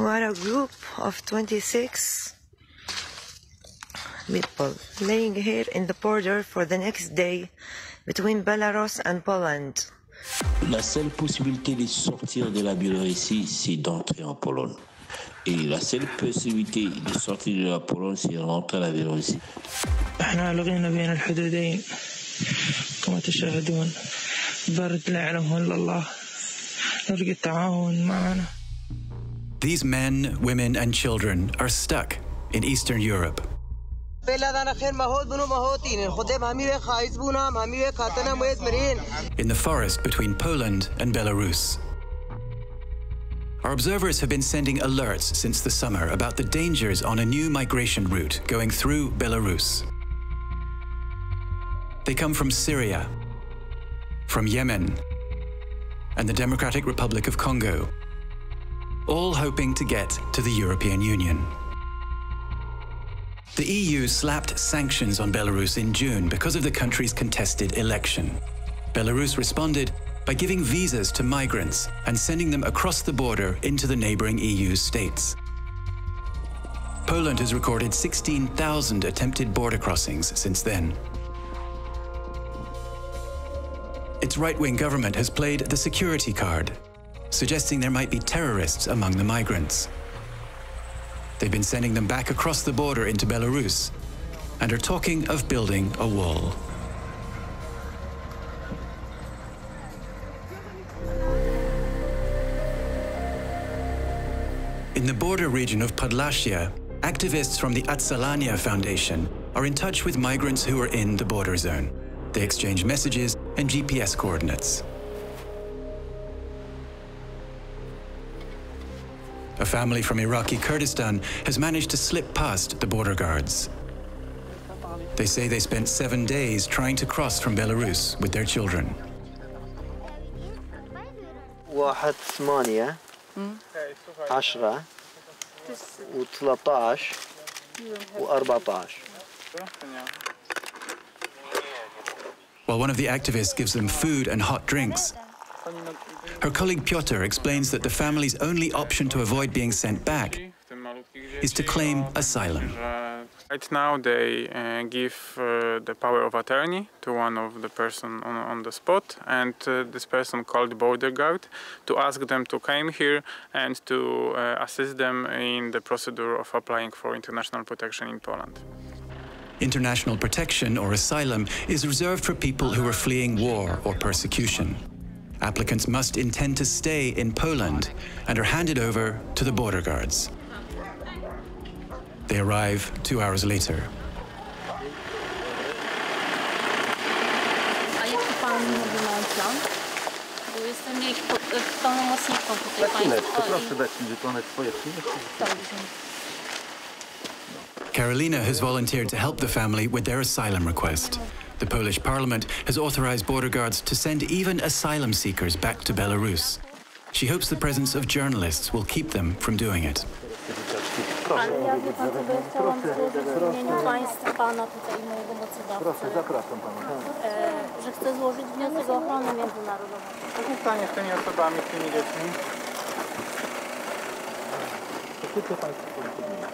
We are a group of 26 people laying here in the border for the next day between Belarus and Poland. La seule possibilité de sortir de la Biélorussie, c'est d'entrer en Pologne. Et la seule possibilité de sortir de la Pologne, c'est d'entrer à la Biélorussie. احنا لغينا بين الحدودين كما تشاهدون. برد لا يعلمه إلا الله. نرجو التعاون معنا. These men, women and children are stuck in Eastern Europe. In the forest between Poland and Belarus. Our observers have been sending alerts since the summer about the dangers on a new migration route going through Belarus. They come from Syria, from Yemen, and the Democratic Republic of Congo, all hoping to get to the European Union. The EU slapped sanctions on Belarus in June because of the country's contested election. Belarus responded by giving visas to migrants and sending them across the border into the neighboring EU states. Poland has recorded 16,000 attempted border crossings since then. Its right-wing government has played the security card, suggesting there might be terrorists among the migrants. They've been sending them back across the border into Belarus and are talking of building a wall. In the border region of Podlasia, activists from the Atsalania Foundation are in touch with migrants who are in the border zone. They exchange messages and GPS coordinates. A family from Iraqi Kurdistan has managed to slip past the border guards. They say they spent 7 days trying to cross from Belarus with their children. 1 8 10 و13 و14. While one of the activists gives them food and hot drinks, her colleague Piotr explains that the family's only option to avoid being sent back is to claim asylum. Right now they give the power of attorney to one of the person on the spot, and this person called border guard to ask them to come here and to assist them in the procedure of applying for international protection in Poland. International protection or asylum is reserved for people who are fleeing war or persecution. Applicants must intend to stay in Poland and are handed over to the border guards. They arrive 2 hours later. KAROLINA has volunteered to help the family with their asylum request. The Polish parliament has authorized border guards to send even asylum seekers back to Belarus. She hopes the presence of journalists will keep them from doing it.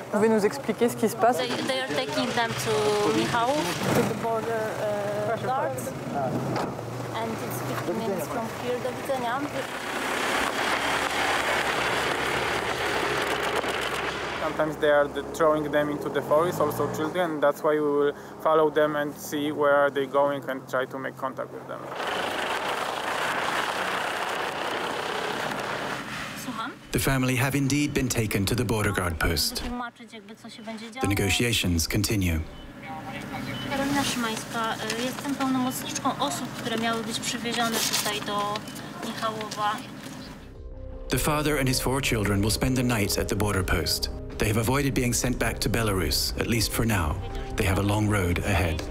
Vous pouvez nous expliquer ce qui se passe? They are taking them to MICHALOWO, to the border guards, and it's 50 minutes from here. Do widzenia. Sometimes they are throwing them into the forest, also children. That's why we will follow them and see where are they going and try to make contact with them. The family have indeed been taken to the border guard post. The negotiations continue. Karolina Szymańska, jestem pełnomocniczką osób, które miały być przywiezione tutaj do Michałowa. The father and his 4 children will spend the night at the border post. They have avoided being sent back to Belarus, at least for now. They have a long road ahead.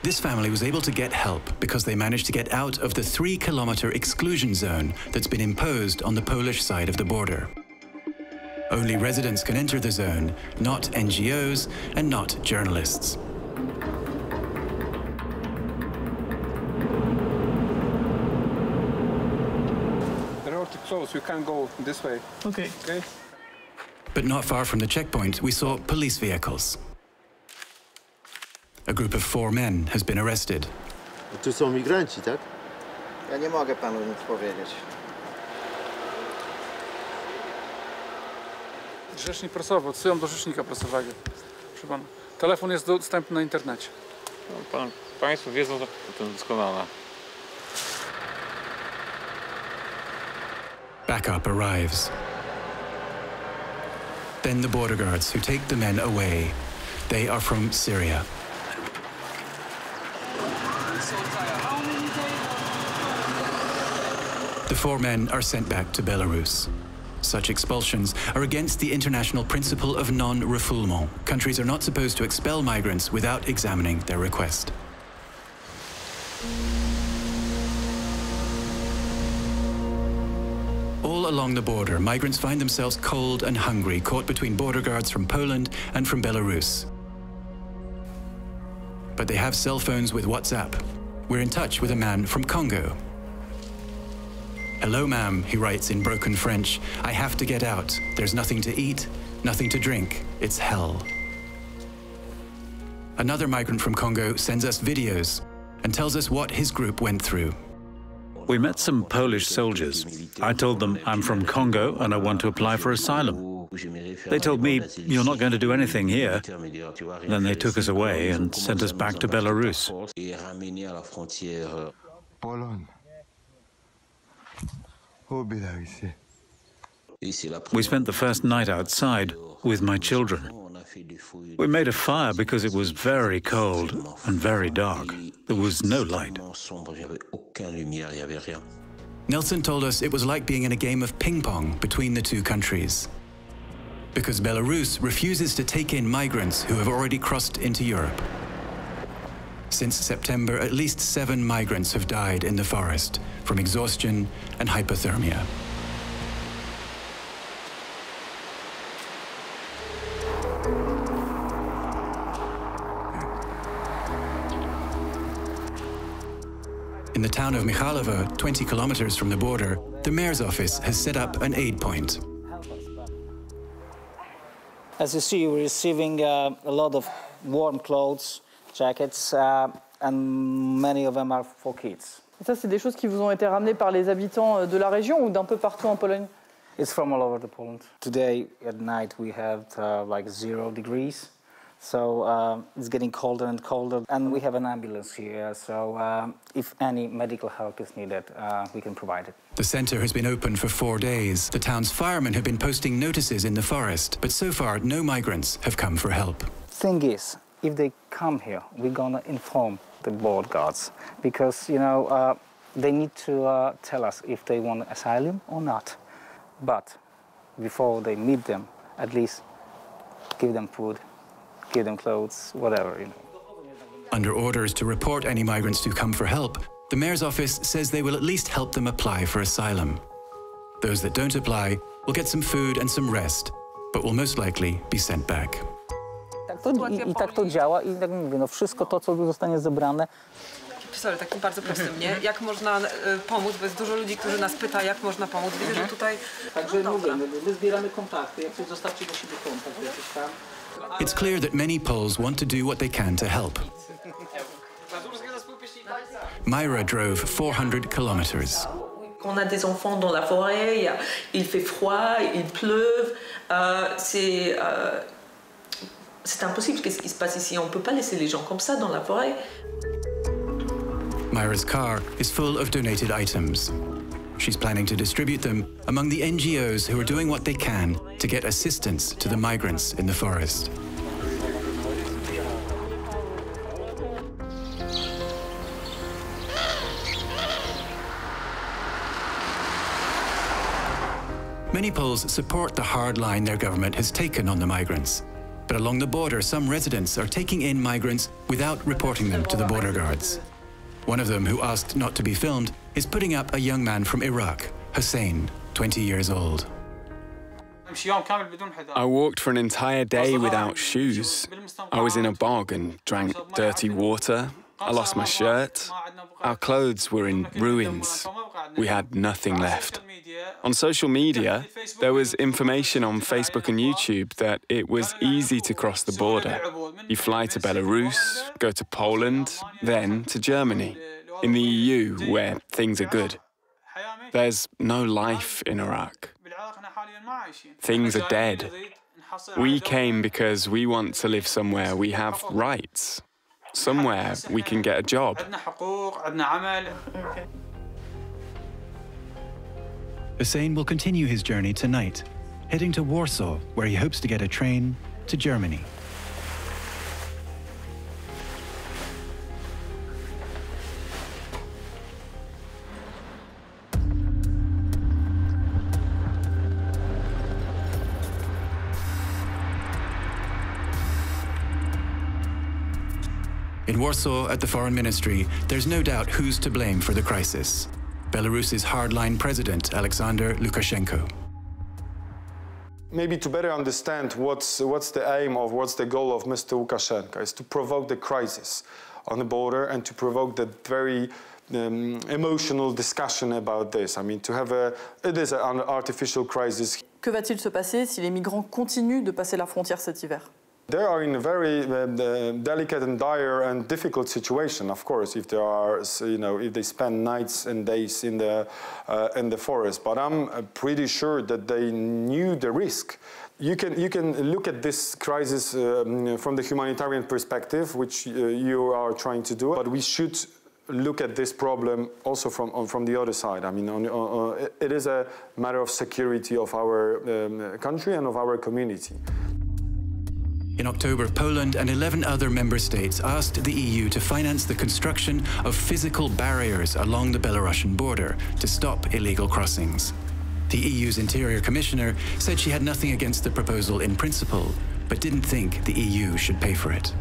This family was able to get help because they managed to get out of the 3-kilometer exclusion zone that's been imposed on the Polish side of the border. Only residents can enter the zone, not NGOs and not journalists. close. We can't go this way. Okay. Okay. But not far from the checkpoint, we saw police vehicles. A group of 4 men has been arrested. Tu są migranci, tak? Ja nie mogę panu nic powiedzieć. Rzecznik prasowy, odsyłam do rzecznika prasowego. Proszę pana, telefon jest dostępny na internecie. No, państwo wiedzą o tym doskonale. Backup arrives. Then the border guards who take the men away. They are from Syria. The 4 men are sent back to Belarus. Such expulsions are against the international principle of non-refoulement. Countries are not supposed to expel migrants without examining their request. All along the border, migrants find themselves cold and hungry, caught between border guards from Poland and from Belarus. But they have cell phones with WhatsApp. We're in touch with a man from Congo. "Hello, ma'am," he writes in broken French. "I have to get out. There's nothing to eat, nothing to drink. It's hell." Another migrant from Congo sends us videos and tells us what his group went through. We met some Polish soldiers. I told them I'm from Congo and I want to apply for asylum. They told me, "You're not going to do anything here." Then they took us away and sent us back to Belarus. Poland. We spent the first night outside with my children. We made a fire because it was very cold and very dark. There was no light. Nelson told us it was like being in a game of ping pong between the 2 countries. Because Belarus refuses to take in migrants who have already crossed into Europe. Since September, at least 7 migrants have died in the forest from exhaustion and hypothermia. In the town of Michalowo, 20 kilometers from the border, the mayor's office has set up an aid point. As you see, we're receiving a lot of warm clothes, jackets, and many of them are for kids. Et ça, c'est des choses qui vous ont été ramenées par les habitants de la région ou d'un peu partout en Pologne? It's from all over the Poland. Today at night we have like 0 degrees. So it's getting colder and colder, and we have an ambulance here, so if any medical help is needed, we can provide it. The center has been open for 4 days. The town's firemen have been posting notices in the forest, but so far no migrants have come for help. Thing is, if they come here, we're gonna inform the border guards, because, you know, they need to tell us if they want asylum or not. But before they meet them, at least give them food, give them clothes, whatever, you know. Under orders to report any migrants who come for help, the mayor's office says they will at least help them apply for asylum. Those that don't apply will get some food and some rest, but will most likely be sent back. I tak to działa i tak mówię, no wszystko to, co zostanie zebrane. Sorry, takim bardzo prostym, nie? Jak można pomóc, bo jest dużo ludzi, którzy nas pyta, jak można pomóc. Widzę, że tutaj... Także mówię, my zbieramy kontakty, jak coś zostawcie do siebie kontakt jakiś tam. It's clear that many Poles want to do what they can to help. MAYRA drove 400 kilometers. On a des enfants dans la forêt, il fait froid, il pleut, c'est impossible. Qu'est-ce qui se passe ici? On ne peut pas laisser les gens comme ça dans la forêt. MAYRA's car is full of donated items. She's planning to distribute them among the NGOs who are doing what they can to get assistance to the migrants in the forest. Many Poles support the hard line their government has taken on the migrants. But along the border, some residents are taking in migrants without reporting them to the border guards. One of them, who asked not to be filmed, is putting up a young man from Iraq, Hussein, 20 years old. I walked for an entire day without shoes. I was in a bog and drank dirty water. I lost my shirt. Our clothes were in ruins. We had nothing left. On social media, there was information on Facebook and YouTube that it was easy to cross the border. You fly to Belarus, go to Poland, then to Germany, in the EU, where things are good. There's no life in Iraq. Things are dead. We came because we want to live somewhere we have rights, somewhere we can get a job. Hussein will continue his journey tonight, heading to Warsaw, where he hopes to get a train to Germany. In Warsaw, at the Foreign Ministry, there's no doubt who's to blame for the crisis. Belarus's hardline president, Alexander Lukashenko. Maybe to better understand what's the aim of, what's the goal of Mr. Lukashenko, is to provoke the crisis on the border and to provoke that very emotional discussion about this. I mean, it is an artificial crisis. Que va-t-il se passer si les migrants continuent de passer la frontière cet hiver? They are in a very delicate and dire and difficult situation, of course, if if they spend nights and days in the forest. But I'm pretty sure that they knew the risk. You can look at this crisis from the humanitarian perspective, which you are trying to do. But we should look at this problem also from the other side. I mean, it is a matter of security of our country and of our community. In October, Poland and 11 other member states asked the EU to finance the construction of physical barriers along the Belarusian border to stop illegal crossings. The EU's Interior Commissioner said she had nothing against the proposal in principle, but didn't think the EU should pay for it.